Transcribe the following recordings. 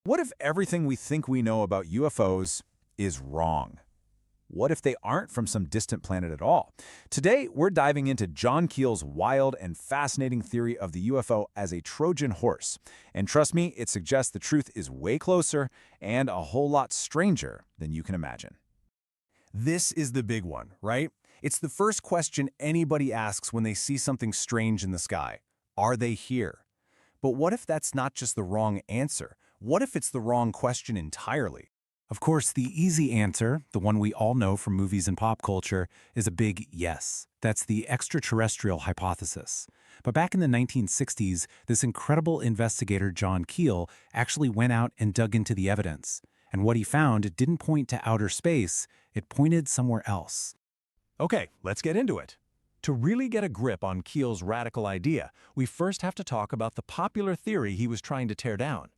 What if everything we think we know about UFOs is wrong? What if they aren't from some distant planet at all? Today, we're diving into John Keel's wild and fascinating theory of the UFO as a Trojan horse. And trust me, it suggests the truth is way closer and a whole lot stranger than you can imagine. This is the big one, right? It's the first question anybody asks when they see something strange in the sky. Are they here? But what if that's not just the wrong answer? What if it's the wrong question entirely? Of course, the easy answer, the one we all know from movies and pop culture, is a big yes. That's the extraterrestrial hypothesis. But back in the 1960s, this incredible investigator John Keel actually went out and dug into the evidence. And what he found didn't point to outer space, it pointed somewhere else. Okay, let's get into it. To really get a grip on Keel's radical idea, we first have to talk about the popular theory he was trying to tear down.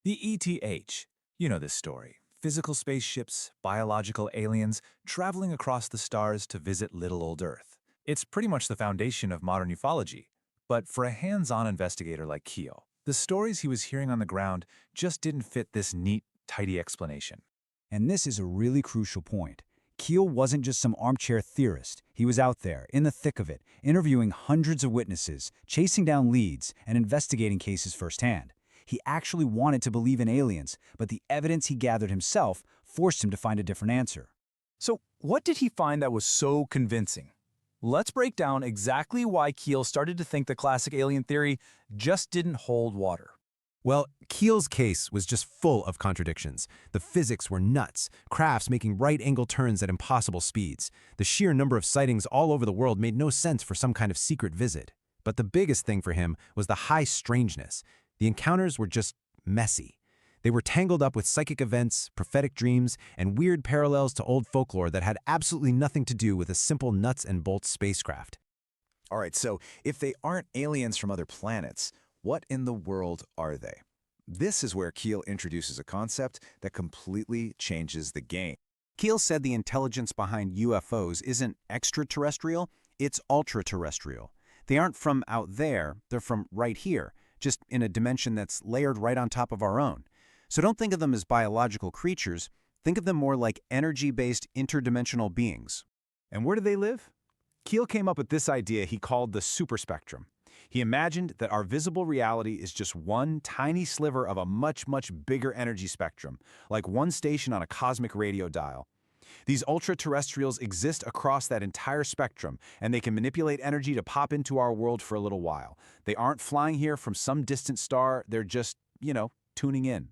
The ETH. You know this story. Physical spaceships, biological aliens, traveling across the stars to visit little old Earth. It's pretty much the foundation of modern ufology. But for a hands-on investigator like Keel, the stories he was hearing on the ground just didn't fit this neat, tidy explanation. And this is a really crucial point. Keel wasn't just some armchair theorist. He was out there, in the thick of it, interviewing hundreds of witnesses, chasing down leads, and investigating cases firsthand. He actually wanted to believe in aliens, but the evidence he gathered himself forced him to find a different answer. So, what did he find that was so convincing? Let's break down exactly why Keel started to think the classic alien theory just didn't hold water. Well, Keel's case was just full of contradictions. The physics were nuts, crafts making right-angle turns at impossible speeds. The sheer number of sightings all over the world made no sense for some kind of secret visit. But the biggest thing for him was the high strangeness. The encounters were just messy. They were tangled up with psychic events, prophetic dreams, and weird parallels to old folklore that had absolutely nothing to do with a simple nuts and bolts spacecraft. All right, so if they aren't aliens from other planets, what in the world are they? This is where Keel introduces a concept that completely changes the game. Keel said the intelligence behind UFOs isn't extraterrestrial, it's ultra-terrestrial. They aren't from out there, they're from right here, just in a dimension that's layered right on top of our own. So don't think of them as biological creatures, think of them more like energy-based interdimensional beings. And where do they live? Keel came up with this idea he called the superspectrum. He imagined that our visible reality is just one tiny sliver of a much, much bigger energy spectrum, like one station on a cosmic radio dial. These ultra-terrestrials exist across that entire spectrum, and they can manipulate energy to pop into our world for a little while. They aren't flying here from some distant star, they're just, tuning in.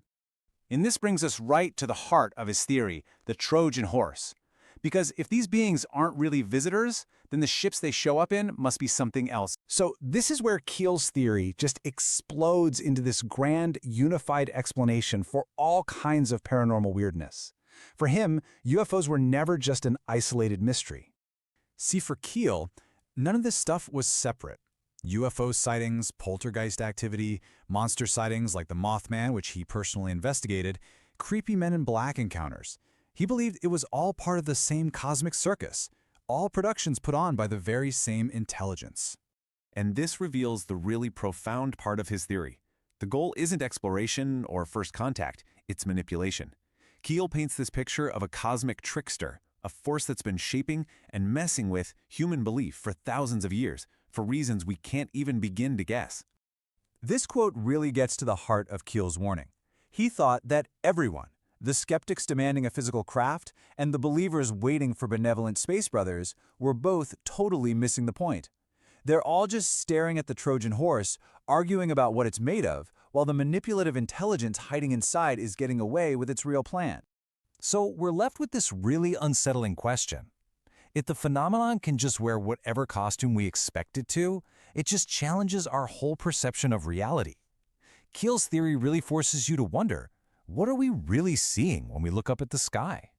And this brings us right to the heart of his theory, the Trojan horse. Because if these beings aren't really visitors, then the ships they show up in must be something else. So this is where Keel's theory just explodes into this grand, unified explanation for all kinds of paranormal weirdness. For him, UFOs were never just an isolated mystery. See, for Keel, none of this stuff was separate. UFO sightings, poltergeist activity, monster sightings like the Mothman, which he personally investigated, creepy men in black encounters. He believed it was all part of the same cosmic circus, all productions put on by the very same intelligence. And this reveals the really profound part of his theory. The goal isn't exploration or first contact, it's manipulation. Keel paints this picture of a cosmic trickster, a force that's been shaping and messing with human belief for thousands of years, for reasons we can't even begin to guess. This quote really gets to the heart of Keel's warning. He thought that everyone, the skeptics demanding a physical craft and the believers waiting for benevolent space brothers, were both totally missing the point. They're all just staring at the Trojan horse, arguing about what it's made of, while the manipulative intelligence hiding inside is getting away with its real plan. So we're left with this really unsettling question. If the phenomenon can just wear whatever costume we expect it to, it just challenges our whole perception of reality. Keel's theory really forces you to wonder, what are we really seeing when we look up at the sky?